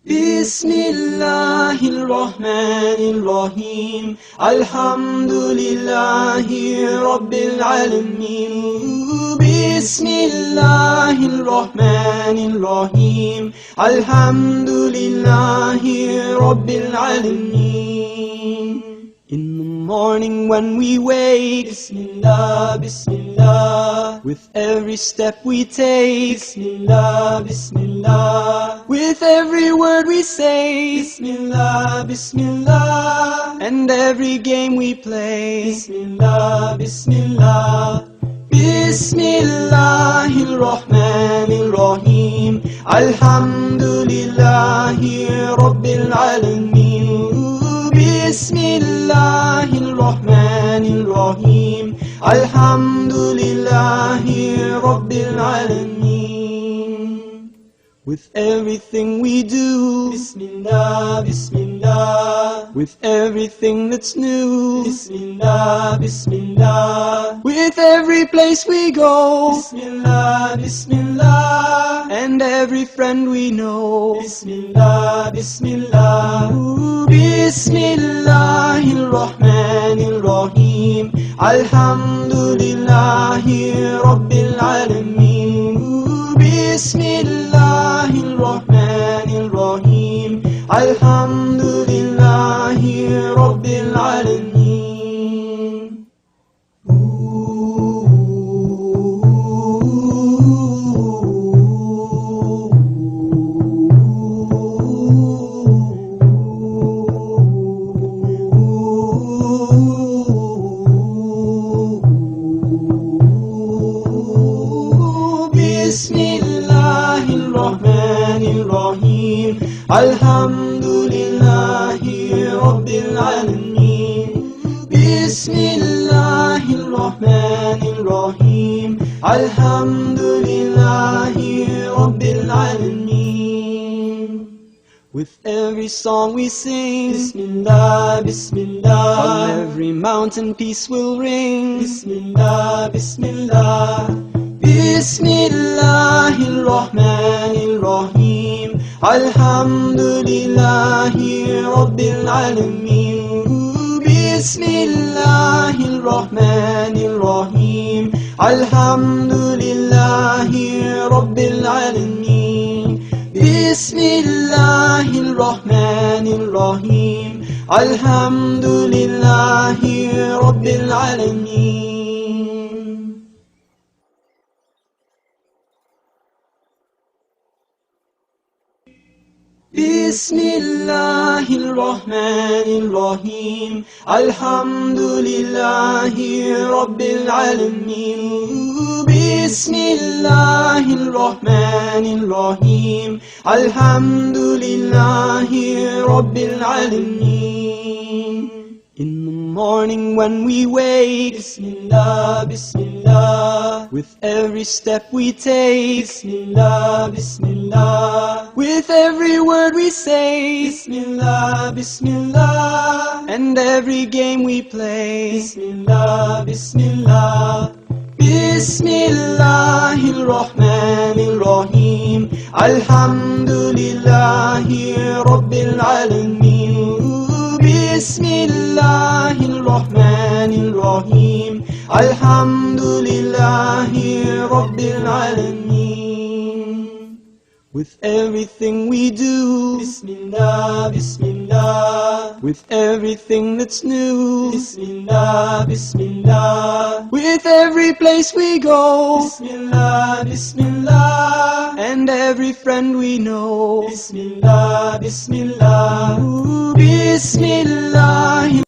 Bismillahirrahmanirrahim. Alhamdulillahi Rabbil Alameen. Bismillahirrahmanirrahim. Alhamdulillahi Rabbil Alameen. In the morning when we wake, Bismillah, Bismillah. With every step we take, Bismillah, Bismillah. With every word we say, Bismillah, Bismillah. And every game we play, Bismillah, Bismillah. Bismillahirrahmanirrahim. Alhamdulillahi Rabbil Alameen. Bismillahirrahmanirrahim. Alhamdulillahi Rabbil Alameen. With everything we do, Bismillah, Bismillah. With everything that's new, Bismillah, Bismillah. With every place we go, Bismillah, Bismillah. And every friend we know, Bismillah, Bismillah. Bismillahirrahmanirrahim. Alhamdulillahi Rabbil Alameen. Bismillahirrahmanirrahim. Alhamdulillahi Rabbil Alameen. Bismillahirrahmanirrahim. Alhamdulillahi Rabbil Alameen. Bismillahirrahmanirrahim. Alhamdulillahi Rabbil Alameen. With every song we sing, Bismillah, Bismillah. On every mountain peace will ring, Bismillah, Bismillah. Bismillahirrahmanirrahim. Alhamdulillahi Rabbil Alameen. Bismillahirrahmanirrahim. Alhamdulillahi Rabbil Alameen. Bismillahirrahmanirrahim. Alhamdulillahi Rabbil Alameen. Bismillahirrahmanirrahim. Alhamdulillahi Rabbil Alameen. Bismillahirrahmanirrahim. Alhamdulillahi Rabbil Alameen. In the morning when we wake, Bismillah, Bismillah. With every step we take, Bismillah, Bismillah. With every word we say, Bismillah, Bismillah. And every game we play, Bismillah, Bismillah. Bismillahirrahmanirrahim. Alhamdulillahi Rabbil Alameen. Bismillahirrahmanirrahim. Alhamdulillahi Rabbil Alameen. With everything we do, Bismillah, Bismillah. With everything that's new, Bismillah, Bismillah. With every place we go, Bismillah, Bismillah. And every friend we know, Bismillah, Bismillah. Bismillah.